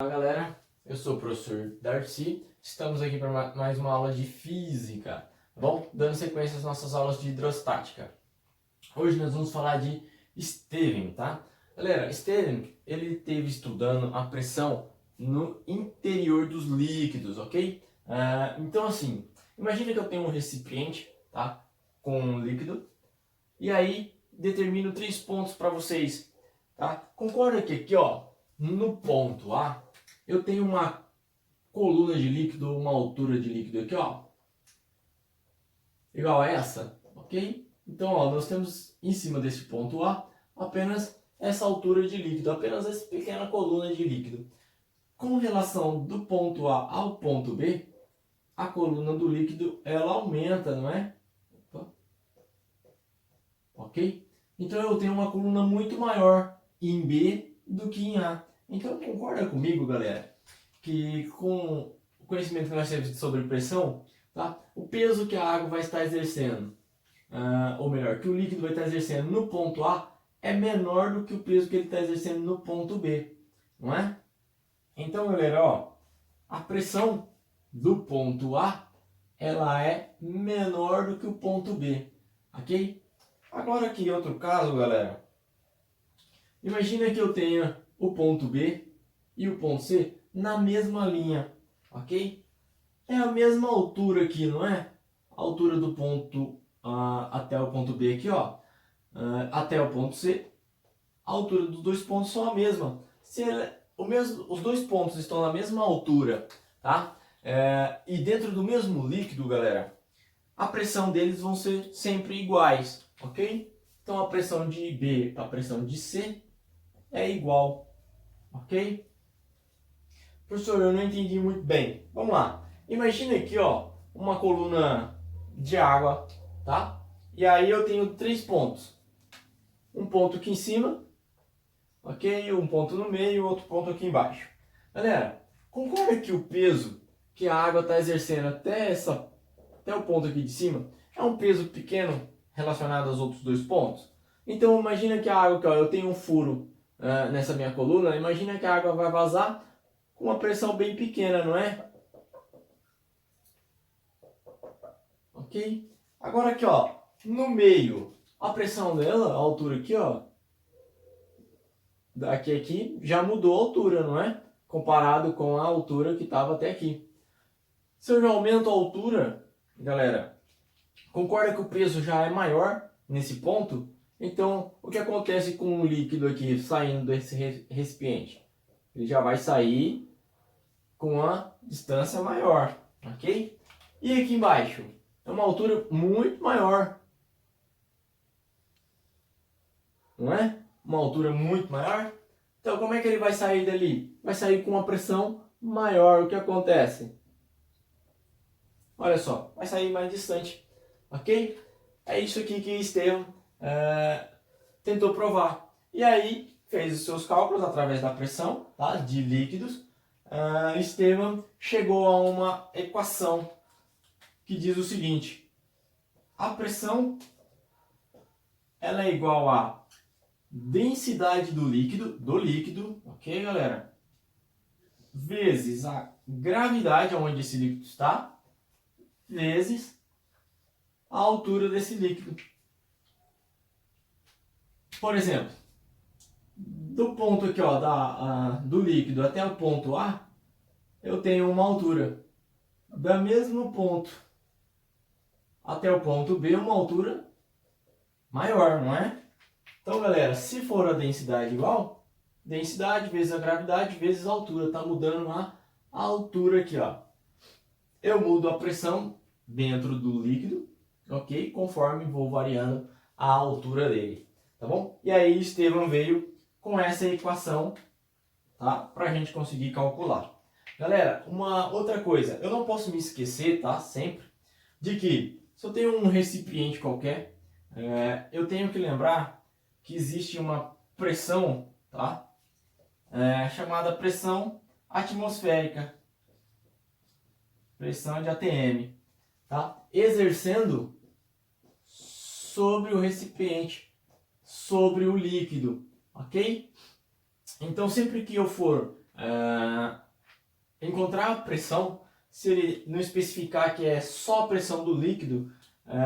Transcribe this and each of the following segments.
Olá galera, eu sou o professor Darcy, estamos aqui para mais uma aula de física, tá bom? Dando sequência às nossas aulas de hidrostática. Hoje nós vamos falar de Steven, tá? Galera, Steven, ele esteve estudando a pressão no interior dos líquidos, ok? Então assim, imagina que eu tenho um recipiente, tá? Com um líquido, e aí determino 3 pontos para vocês, tá? Concorda que aqui, ó, no ponto A, eu tenho uma coluna de líquido, uma altura de líquido aqui, ó, igual a essa, ok? Então, ó, nós temos em cima desse ponto A apenas essa altura de líquido, apenas essa pequena coluna de líquido. Com relação do ponto A ao ponto B, a coluna do líquido ela aumenta, não é? Opa. Ok? Então eu tenho uma coluna muito maior em B do que em A. Então concorda comigo, galera, que com o conhecimento que nós temos sobre pressão, tá? O peso que a água vai estar exercendo, ou melhor, que o líquido vai estar exercendo no ponto A é menor do que o peso que ele está exercendo no ponto B, não é? Então, galera, ó, a pressão do ponto A ela é menor do que o ponto B, ok? Agora aqui outro caso, galera. Imagina que eu tenha o ponto B e o ponto C na mesma linha, ok? É a mesma altura aqui, não é? A altura do ponto A até o ponto B aqui, ó, até o ponto C, a altura dos dois pontos são a mesma. Se os dois pontos estão na mesma altura, tá? E dentro do mesmo líquido, galera, a pressão deles vão ser sempre iguais, ok? Então a pressão de B para a pressão de C é igual, ok? Professor, eu não entendi muito bem. Vamos lá. Imagina aqui, ó, uma coluna de água, tá? E aí eu tenho 3 pontos. Um ponto aqui em cima, ok? Um ponto no meio e outro ponto aqui embaixo. Galera, concorda que o peso que a água está exercendo até o ponto aqui de cima é um peso pequeno relacionado aos outros dois pontos? Então imagina que a água, ó, eu tenho um furo nessa minha coluna, imagina que a água vai vazar com uma pressão bem pequena, não é? Ok? Agora aqui, ó, no meio, a pressão dela, a altura aqui, ó, daqui a aqui, já mudou a altura, não é? Comparado com a altura que estava até aqui. Se eu já aumento a altura, galera, concorda que o peso já é maior nesse ponto? Então, o que acontece com o líquido aqui saindo desse recipiente? Ele já vai sair com a distância maior, ok? E aqui embaixo? É uma altura muito maior, não é? Uma altura muito maior. Então, como é que ele vai sair dali? Vai sair com uma pressão maior. O que acontece? Olha só, vai sair mais distante, ok? É isso aqui que Estevam tentou provar. E aí, fez os seus cálculos através da pressão, tá, de líquidos. Estevam chegou a uma equação que diz o seguinte: a pressão ela é igual a densidade do líquido, ok, galera? Vezes a gravidade onde esse líquido está, vezes a altura desse líquido. Por exemplo, do ponto aqui, ó, do líquido até o ponto A, eu tenho uma altura. Do mesmo ponto até o ponto B, uma altura maior, não é? Então, galera, se for a densidade igual, densidade vezes a gravidade vezes a altura. Está mudando a altura aqui, ó. Eu mudo a pressão dentro do líquido, ok? Conforme vou variando a altura dele, tá bom? E aí Estevam veio com essa equação, tá? Para a gente conseguir calcular. Galera, uma outra coisa, eu não posso me esquecer, tá? Sempre, de que se eu tenho um recipiente qualquer, eu tenho que lembrar que existe uma pressão, tá? Chamada pressão atmosférica, pressão de ATM, tá? Exercendo sobre o recipiente, sobre o líquido, ok? Então sempre que eu for encontrar a pressão, se ele não especificar que é só a pressão do líquido,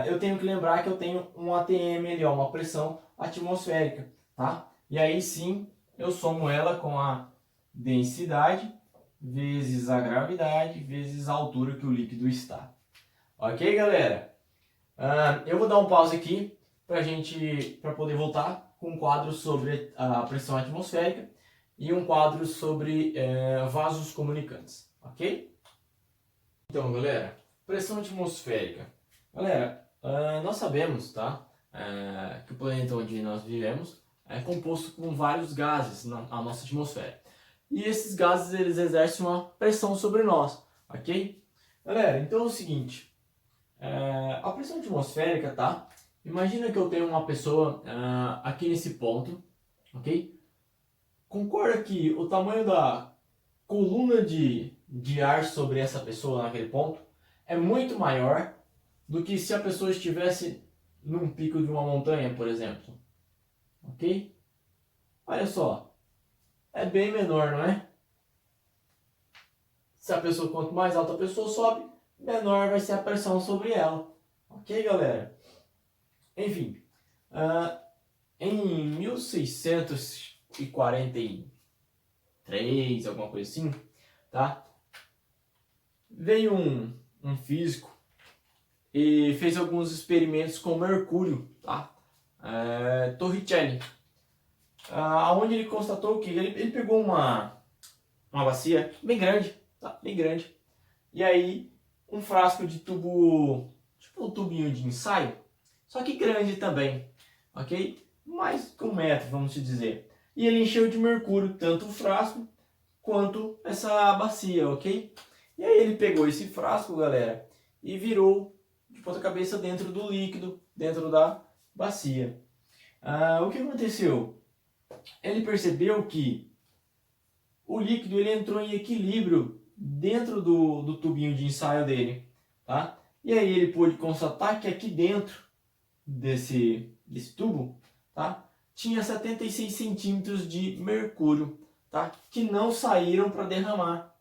eu tenho que lembrar que eu tenho um ATM ali, ó, uma pressão atmosférica, tá? E aí sim eu somo ela com a densidade vezes a gravidade vezes a altura que o líquido está. Ok, galera? Eu vou dar um pause aqui para poder voltar com um quadro sobre a pressão atmosférica e um quadro sobre vasos comunicantes, ok? Então, galera, pressão atmosférica. Galera, nós sabemos, tá, que o planeta onde nós vivemos é composto com vários gases na nossa atmosfera. E esses gases, eles exercem uma pressão sobre nós, ok? Galera, então é o seguinte, a pressão atmosférica, tá? Imagina que eu tenho uma pessoa aqui nesse ponto, ok? Concorda que o tamanho da coluna de ar sobre essa pessoa naquele ponto é muito maior do que se a pessoa estivesse num pico de uma montanha, por exemplo. Ok? Olha só, é bem menor, não é? Se a pessoa, quanto mais alta a pessoa sobe, menor vai ser a pressão sobre ela. Ok, galera? Enfim, em 1643, alguma coisa assim, tá? Veio um físico e fez alguns experimentos com mercúrio, tá? Torricelli, onde ele constatou que ele pegou uma bacia bem grande, tá? Bem grande, e aí um frasco de tubo, tipo um tubinho de ensaio, só que grande também, ok? Mais que 1 metro, vamos dizer. E ele encheu de mercúrio tanto o frasco quanto essa bacia, ok? E aí ele pegou esse frasco, galera, e virou de ponta cabeça dentro do líquido, dentro da bacia. O que aconteceu? Ele percebeu que o líquido ele entrou em equilíbrio dentro do tubinho de ensaio dele, tá? E aí ele pôde constatar que aqui dentro desse tubo, tá, tinha 76 centímetros de mercúrio, tá, que não saíram para derramar.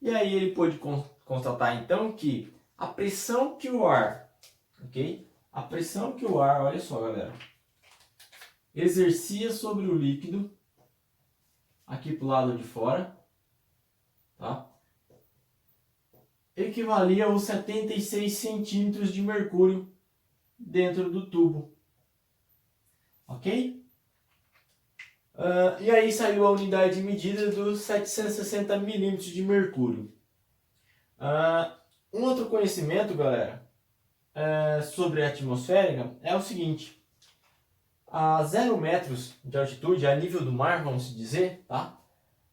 E aí ele pôde constatar então que a pressão que o ar, ok? A pressão que o ar, olha só, galera, exercia sobre o líquido, aqui pro lado de fora, tá? Equivalia aos 76 centímetros de mercúrio dentro do tubo, ok? E aí saiu a unidade de medida dos 760 milímetros de mercúrio. Um outro conhecimento, galera, sobre a atmosférica é o seguinte: a 0 metros de altitude, a nível do mar, vamos dizer, tá?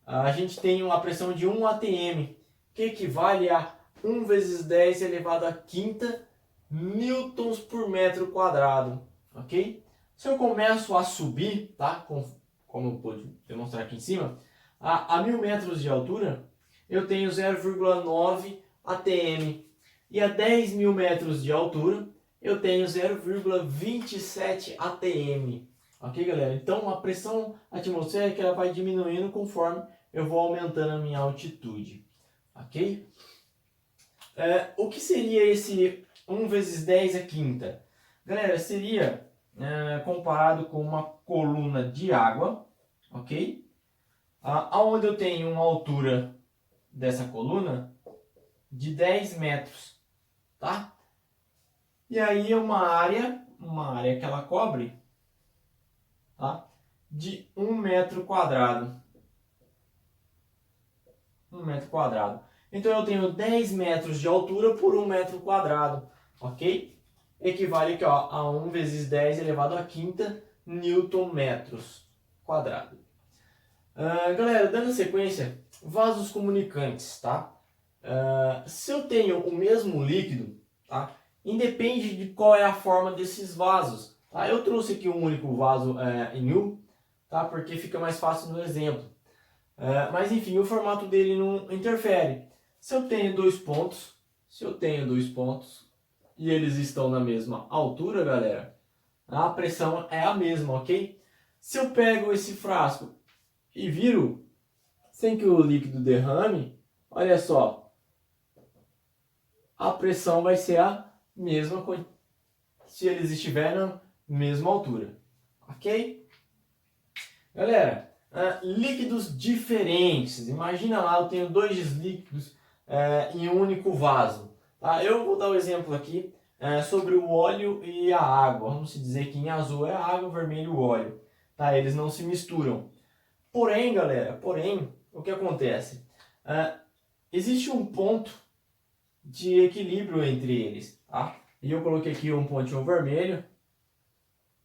A gente tem uma pressão de 1 atm, que equivale a 1 vezes 10 elevado à quinta newtons por metro quadrado, ok? Se eu começo a subir, tá? Como eu pude demonstrar aqui em cima, a 1000 metros de altura, eu tenho 0,9 atm. E a 10.000 metros de altura, eu tenho 0,27 atm. Ok, galera? Então, a pressão atmosférica ela vai diminuindo conforme eu vou aumentando a minha altitude. Ok? O que seria esse 1 vezes 10 à quinta? Galera, seria comparado com uma coluna de água, ok? Onde eu tenho uma altura dessa coluna de 10 metros, tá? E aí é uma área que ela cobre, tá? De 1 metro quadrado. 1 metro quadrado. Então eu tenho 10 metros de altura por 1 metro quadrado, ok? Equivale aqui, ó, a 1 vezes 10 elevado à quinta newton metros quadrado. Galera, dando sequência, vasos comunicantes, tá? Se eu tenho o mesmo líquido, tá? Independe de qual é a forma desses vasos, tá? Eu trouxe aqui um único vaso em U, tá? Porque fica mais fácil no exemplo. Mas enfim, o formato dele não interfere. Se eu tenho dois pontos e eles estão na mesma altura, galera, a pressão é a mesma, ok? Se eu pego esse frasco e viro sem que o líquido derrame, olha só, a pressão vai ser a mesma se eles estiverem na mesma altura, ok? Galera, líquidos diferentes. Imagina lá, eu tenho dois líquidos em um único vaso. Tá? Eu vou dar um exemplo aqui sobre o óleo e a água. Vamos dizer que em azul é a água, vermelho o óleo. Tá? Eles não se misturam. Porém, galera, o que acontece? Existe um ponto de equilíbrio entre eles. Tá? E eu coloquei aqui um pontinho vermelho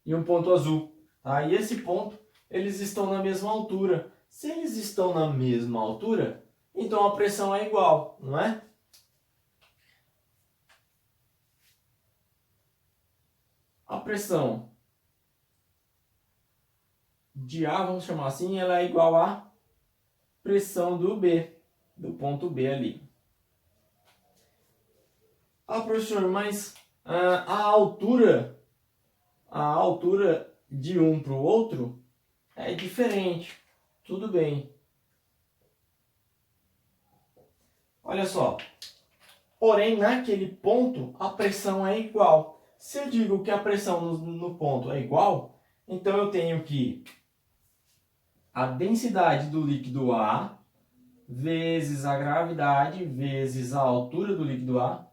e um ponto azul. Tá? E esse ponto, eles estão na mesma altura. Se eles estão na mesma altura, então a pressão é igual, não é? A pressão de A, vamos chamar assim, ela é igual à pressão do B, do ponto B ali. Ah, professor, mas a altura de um para o outro é diferente. Tudo bem. Olha só. Porém, naquele ponto, a pressão é igual. Se eu digo que a pressão no ponto é igual, então eu tenho que a densidade do líquido A vezes a gravidade vezes a altura do líquido A,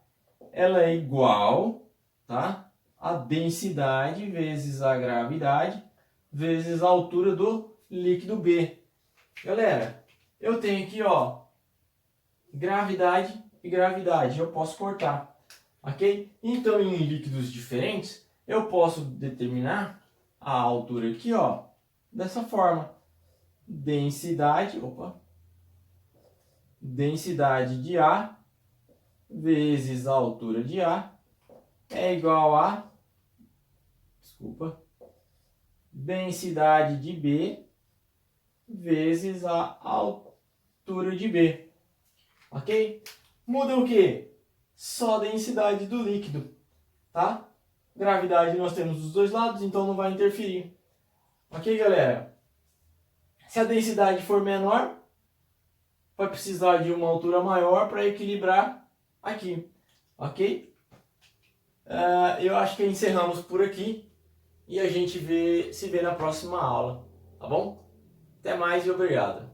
ela é igual, tá? A densidade vezes a gravidade vezes a altura do líquido B. Galera, eu tenho aqui, ó, gravidade e gravidade, eu posso cortar, ok? Então, em líquidos diferentes, eu posso determinar a altura aqui, ó, dessa forma. Densidade de A vezes a altura de A é igual a, densidade de B vezes a altura de B. Ok? Muda o quê? Só a densidade do líquido, tá? Gravidade nós temos dos dois lados, então não vai interferir. Ok, galera? Se a densidade for menor, vai precisar de uma altura maior para equilibrar aqui, ok? Eu acho que encerramos por aqui e a gente se vê na próxima aula, tá bom? Até mais e obrigado.